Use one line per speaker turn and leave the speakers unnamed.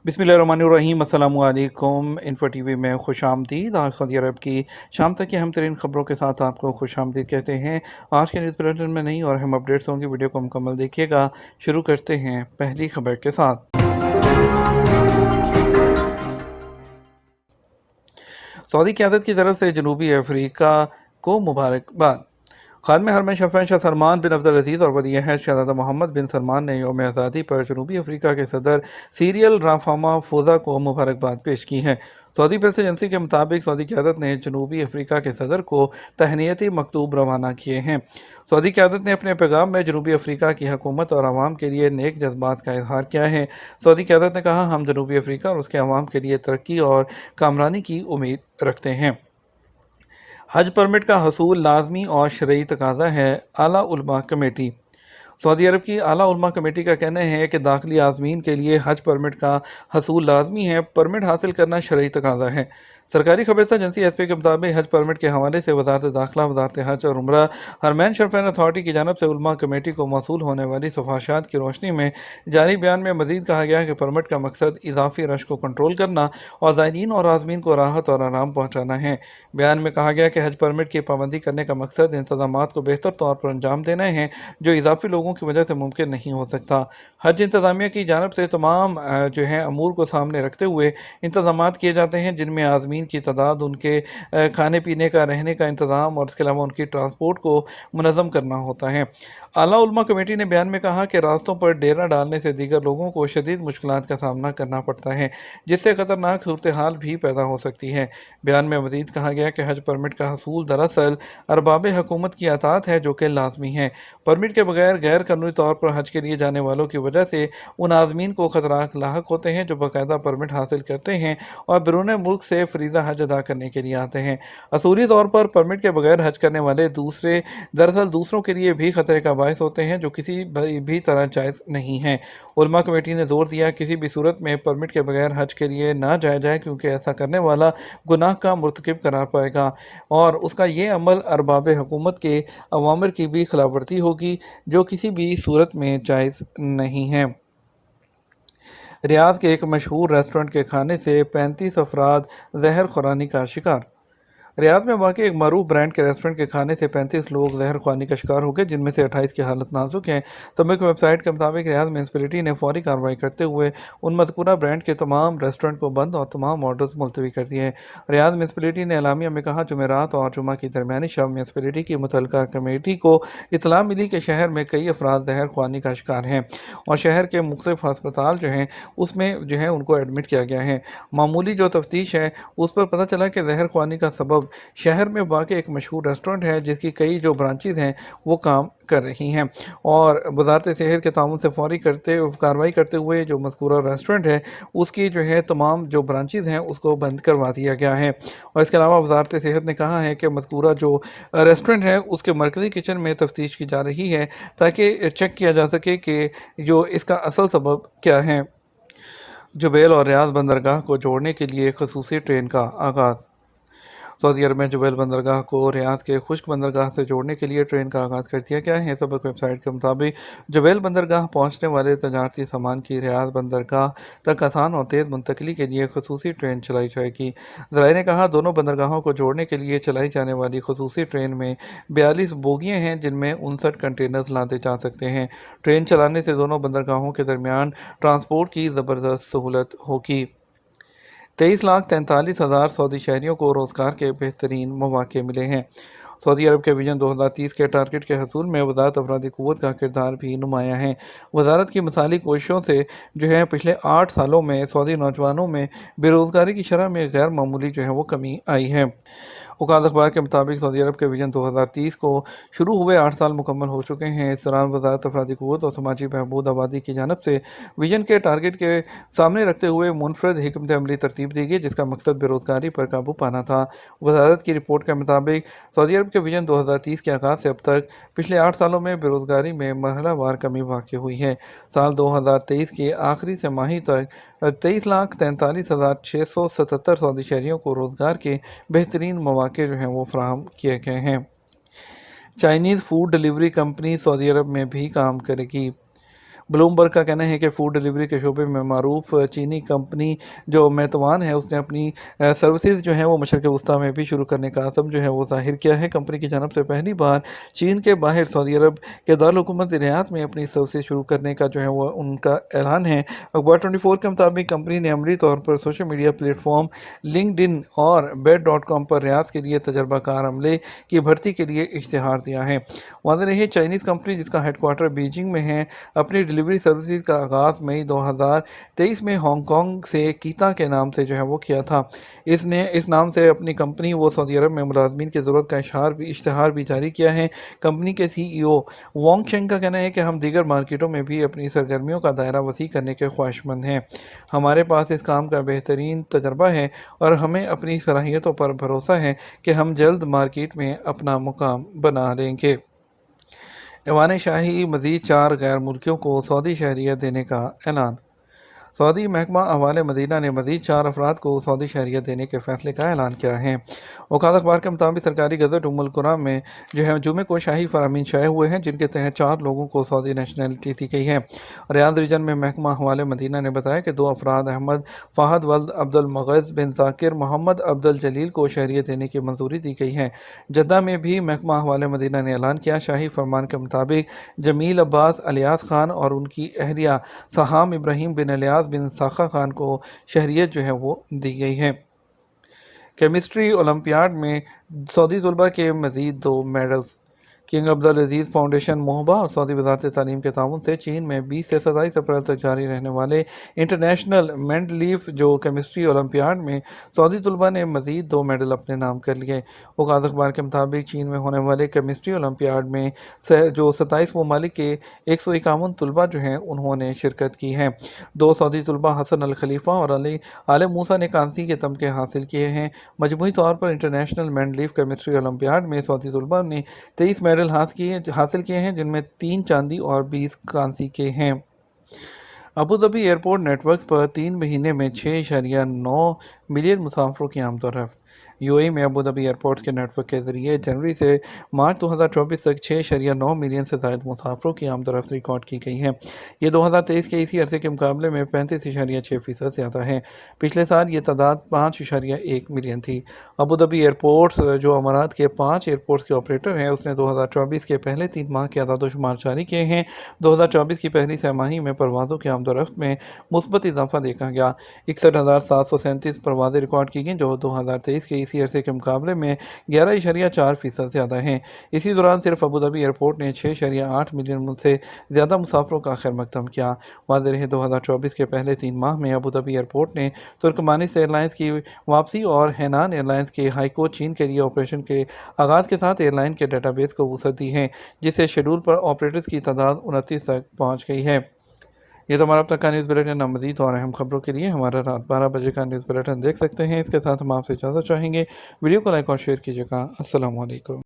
बिस्मिल्लाहिर्रहमानिर्रहीम। अस्सलामु अलैकुम। इन्फो टीवी में खुश आमदीद। आज सऊदी अरब की शाम तक की अहम तरीन खबरों के साथ आपको खुश आमदीद कहते हैं। आज के न्यूज़ बुलेटिन में नहीं और अहम अपडेट्स होंगी, वीडियो को मुकम्मल देखिएगा। शुरू करते हैं पहली खबर के साथ। सऊदी क़यादत की तरफ से जनूबी अफ्रीका को मुबारकबाद। खादम हरमैन शफ़ीन शाह सलमान बिन अब्दुल अज़ीज़ और वली अहद शहज़ादा मोहम्मद बिन सलमान ने यौम आज़ादी पर जनूबी अफ्रीका के सदर सीरियल रामाफोसा को मुबारकबाद पेश की है। सऊदी प्रेस एजेंसी के मुताबिक सऊदी क़यादत ने जनूबी अफ्रीका के सदर को तहनीती मकतूब रवाना किए हैं। सऊदी क़यादत ने अपने पैगाम में जनूबी अफ्रीका की हुकूमत और आवाम के लिए नेक जज्बात का इजहार किया है। सऊदी क़यादत ने कहा, हम जनूबी अफ्रीका और उसके आवाम के लिए तरक्की और कामरानी की उम्मीद रखते हैं। हज परमिट का हसूल लाजमी और शरई तकाजा है। आला उलमा कमेटी। सऊदी अरब की आला उलमा कमेटी का कहना है कि दाखिली आज़मीन के लिए हज परमिट का हसूल लाजमी है। परमिट हासिल करना शरई तकाजा है। सरकारी खबरसा एजेंसी एसपी के मुताबिक हज परमिट के हवाले से वजारत दाखिला, वजारत हज और उम्रा, हरमैन शफ़ीन अथॉरिटी की जानब से उलमा कमेटी को मौसूल होने वाली सिफारिशात की रोशनी में जारी बयान में मजीद कहा गया कि परमिट का मकसद इजाफी रश को कंट्रोल करना और ज़ायरीन और आज़मीन को राहत और आराम पहुँचाना है। बयान में कहा गया कि हज परमिट की पाबंदी करने का मकसद इंतजामात को बेहतर तौर पर अंजाम देना है जो इजाफी लोगों की वजह से मुमकिन नहीं हो सकता। हज इंतजामिया की जानब से तमाम अमूर को सामने रखते हुए इंतजामात किए जाते हैं, जिनमें आज़मीन की तादाद, उनके खाने पीने का, रहने का इंतज़ाम और इसके अलावा उनकी ट्रांसपोर्ट को मुनज़्ज़म करना होता है। आला उलमा कमेटी ने बयान में कहा कि रास्तों पर डेरा डालने से दीगर लोगों को शदीद मुश्किलात का सामना करना पड़ता है, जिससे ख़तरनाक सूरत हाल भी पैदा हो सकती है। बयान में मज़ीद कहा गया कि हज परमिट का हसूल दरअसल अरबाब हुकूमत की अतात है, जो कि लाजमी है। परमिट के बगैर गैर कानूनी तौर पर हज के लिए जाने वालों की वजह से उन आज़मीन को खतरात लाहक होते हैं जो बाकायदा परमिट हासिल करते हैं और बैरून मुल्क से फरीज़ा हज अदा करने के लिए आते हैं। असूली तौर पर परमिट के बगैर हज करने वाले दरअसल दूसरों के लिए भी खतरे का बायस होते हैं, जो किसी भी तरह जायज़ नहीं है। उलमा कमेटी ने जोर दिया, किसी भी सूरत में परमिट के बगैर हज के लिए ना जाया जाए, क्योंकि ऐसा करने वाला गुनाह का मुर्तकिब करार पाएगा और उसका ये अमल अरबाब हुकूमत के अवामिर की भी खिलाफवर्जी होगी, जो किसी भी सूरत में जायज़ नहीं है। रियाद के एक मशहूर रेस्टोरेंट के खाने से 35 अफराद जहर खुरानी का शिकार। रियाद में वाक़ एक मरूफ ब्रांड के रेस्टोरेंट के खाने से 35 लोग जहर ख्वानी का शिकार हो गए, जिनमें से 28 की हालत नाजुक है। तमिल वेबसाइट के मुताबिक रियाद म्यूनसिपलिटी ने फौरी कार्रवाई करते हुए उन मज़कूरा ब्रांड के तमाम रेस्टोरेंट को बंद और तमाम ऑर्डर्स मुलतवी कर दिए हैं। रियाद म्यूनसिपलिटी ने एलामिया में कहा, जुमेरात और जुमा की दरमियानी शब म्यूनसिपलिटी की मुतलका कमेटी को इतला मिली कि शहर में कई अफराद जहर ख्वानी का शिकार हैं और शहर के मुख्तलिफ अस्पताल उसमें उनको एडमिट किया गया है। मामूली जो तफ्तीश है उस पर पता चला कि जहर ख्वानी का सबब शहर में वाक़ई एक मशहूर रेस्टोरेंट है, जिसकी कई जो ब्रांचेज़ हैं वो काम कर रही हैं और वजारत सेहत के ताउन से फौरी कार्रवाई करते हुए जो मज़कूरा रेस्टोरेंट है उसकी तमाम जो ब्रांचेज़ हैं उसको बंद करवा दिया गया है। और इसके अलावा वजारत सेहत ने कहा है कि मज़कूरा जो रेस्टोरेंट है उसके मरकज़ी किचन में तफ्तीश की जा रही है, ताकि चेक किया जा सके कि जो इसका असल सबब क्या है। जुबैल और रियाद बंदरगाह को जोड़ने के लिए खसूसी ट्रेन का आगाज़। सऊदी अरब में जुबैल बंदरगाह को रियाद के खुश्क बंदरगाह से जोड़ने के लिए ट्रेन का आगाज़ कर दिया गया है। सबक वेबसाइट के मुताबिक जुबैल बंदरगाह पहुंचने वाले तजारती सामान की रियाद बंदरगाह तक आसान और तेज़ मुंतकली के लिए खसूसी ट्रेन चलाई जाएगी। ज़राए ने कहा, दोनों बंदरगाहों को जोड़ने के लिए चलाई जाने वाली खसूसी ट्रेन में 42 बोगियाँ हैं, जिनमें 59 कंटेनर्स लादे जा सकते हैं। ट्रेन चलाने से दोनों बंदरगाहों के दरमियान ट्रांसपोर्ट की ज़बरदस्त सहूलत होगी। 23,43,000 सऊदी शहरियों को रोज़गार के बेहतरीन मौक़े मिले हैं। सऊदी अरब के विजन 2030 के टारगेट के हसूल में वज़ारत अफरादी क़ुव्वत का किरदार भी नुमायाँ है। वज़ारत की मिसाली कोशिशों से पिछले 8 सालों में सऊदी नौजवानों में बेरोज़गारी की शरह में गैर मामूली वो कमी आई है। औकात अखबार के मुताबिक सऊदी अरब के विजन 2030 को शुरू हुए 8 साल मुकम्मल हो चुके हैं। इस दौरान वज़ारत अफरादी क़ुव्वत और समाजी बहबूद आबादी की जानब से विजन के टारगेट के सामने रखते हुए मुनफरद हिकमत अमली तरतीब दी गई, जिसका मकसद बेरोज़गारी पर काबू पाना था। वज़ारत की रिपोर्ट के मुताबिक सऊदी अरब के विजन 2030 के आगाज़ से अब तक पिछले 8 सालों में बेरोज़गारी में मरहलावार कमी वाक़ हुई है। साल 2023 के आखिरी तिमाही तक 23,43,677 सऊदी शहरियों को रोज़गार के बेहतरीन मौक़े वो फ़राहम किए गए हैं। चाइनीज़ फूड डिलीवरी कंपनी सऊदी अरब में भी काम करेगी। بلومبرگ کا کہنا ہے کہ فوڈ ڈیلیوری کے شعبے میں معروف چینی کمپنی جو میتوان ہے اس نے اپنی سروسز جو ہیں وہ مشرق وسطیٰ میں بھی شروع کرنے کا عزم جو ہے وہ ظاہر کیا ہے۔ کمپنی کی جانب سے پہلی بار چین کے باہر سعودی عرب کے دارالحکومت ریاض میں اپنی سروسز شروع کرنے کا جو ہے وہ ان کا اعلان ہے۔ اخبار 24 کے مطابق کمپنی نے عملی طور پر social media platform LinkedIn اور بیڈ.com پر ریاض کے لیے تجربہ کار عملے کی بھرتی کے لیے اشتہار دیا ہے۔ واضح رہے چائنیز کمپنی جس کا ہیڈ کوارٹر بیجنگ میں ہے اپنی ڈیلیوری سروسز کا آغاز مئی 2023 میں ہانگ کانگ سے کیتا کے نام سے جو ہے وہ کیا تھا۔ اس نے اس نام سے اپنی کمپنی و سعودی عرب میں ملازمین کی ضرورت کا اشتہار بھی جاری کیا ہے۔ کمپنی کے CEO وانگ چنگ کا کہنا ہے کہ ہم دیگر مارکیٹوں میں بھی اپنی سرگرمیوں کا دائرہ وسیع کرنے کے خواہشمند ہیں۔ ہمارے پاس اس کام کا بہترین تجربہ ہے اور ہمیں اپنی صلاحیتوں پر بھروسہ ہے کہ ہم جلد مارکیٹ میں اپنا مقام بنا لیں گے۔ ایوان شاہی مزید 4 غیر ملکیوں کو سعودی شہریت دینے کا اعلان۔ سعودی محکمہ احوال مدینہ نے مزید 4 افراد کو سعودی شہریت دینے کے فیصلے کا اعلان کیا ہے۔ اوقات اخبار کے مطابق سرکاری گزٹ القرآن میں جو ہے جمعے کو شاہی فرامین شائع ہوئے ہیں جن کے تحت 4 لوگوں کو سعودی نیشنلٹی دی گئی ہے۔ ریاض ریجن میں محکمہ احوال مدینہ نے بتایا کہ 2 افراد احمد فہد ولد عبد المغز بن ذاکر محمد عبد الجلیل کو شہریت دینے کی منظوری دی گئی ہے۔ جدہ میں بھی محکمہ احوال مدینہ نے اعلان کیا شاہی فرمان کے مطابق جمیل عباس الیاس خان اور ان کی اہلیہ سہام ابراہیم بن الیاس بن ساخا خان کو شہریت جو ہے وہ دی گئی ہے۔ کیمسٹری اولمپیاڈ میں سعودی طلباء کے مزید 2 میڈلز۔ کنگ عبدالعزیز فاؤنڈیشن محبہ اور سعودی وزارت تعلیم کے تعاون سے چین میں 20 سے 27 اپریل تک جاری رہنے والے انٹرنیشنل مینڈلیف جو کیمسٹری اولمپیاڈ میں سعودی طلباء نے مزید 2 میڈل اپنے نام کر لیے۔ اوقات اخبار کے مطابق چین میں ہونے والے کیمسٹری اولمپیاڈ میں جو 27 ممالک کے 151 طلباء جو ہیں انہوں نے شرکت کی ہے۔ 2 سعودی طلباء حسن الخلیفہ اور عالم موسیٰ نے کانسی کے تمغے حاصل کیے ہیں۔ مجموعی طور پر انٹرنیشنل مینڈلیف کیمسٹری اولمپیاڈ میں سعودی طلباء نے 23 میڈل حاصل کیے ہیں جن میں 3 چاندی اور 20 کانسی کے ہیں۔ ابوظہبی ایئرپورٹ نیٹ ورکس پر 3 مہینے میں 6.9 ملین مسافروں کی آمد و رفت۔ UAE میں ابوظہبی ایئرپورٹ کے نیٹ ورک کے ذریعے جنوری سے مارچ 2024 تک 6.9 ملین سے زائد مسافروں کی آمد و رفت ریکارڈ کی گئی ہے۔ یہ 2023 کے اسی عرصے کے مقابلے میں 35.6% زیادہ ہے۔ پچھلے سال یہ تعداد 5.1 ملین تھی۔ ابوظہبی ایئرپورٹس جو امارات کے 5 ایئرپورٹس کے آپریٹر ہیں اس نے 2024 کے پہلے 3 ماہ کے اعداد و شمار جاری کیے ہیں۔ 2024 کی پہلی سہ ماہی میں پروازوں کی آمد و رفت میں مثبت اضافہ دیکھا گیا۔ 61,737 پروازیں ریکارڈ کی گئیں جو 2023 کے اسی عرصے کے مقابلے میں 11.4% زیادہ ہیں۔ اسی دوران صرف ابوظہبی ایئرپورٹ نے 6.8 ملین سے زیادہ مسافروں کا خیر مقدم کیا۔ واضح رہے 2024 کے پہلے 3 ماہ میں ابوظہبی ایئرپورٹ نے ترکمانس ایئر لائنز کی واپسی اور ہینان ایئر لائنز کے ہائیکو چین کے لیے آپریشن کے آغاز کے ساتھ ایئر لائن کے ڈیٹا بیس کو وسعت دی ہے جس سے شیڈول پر آپریٹرز کی تعداد 29 تک پہنچ گئی ہے۔ یہ تو ہمارا اب تک کا نیوز بلیٹن۔ مزید اور اہم خبروں کے لیے ہمارا رات 12 بجے کا نیوز بلیٹن دیکھ سکتے ہیں۔ اس کے ساتھ ہم آپ سے اجازت چاہیں گے۔ ویڈیو کو لائک اور شیئر کیجیے گا۔ السلام علیکم۔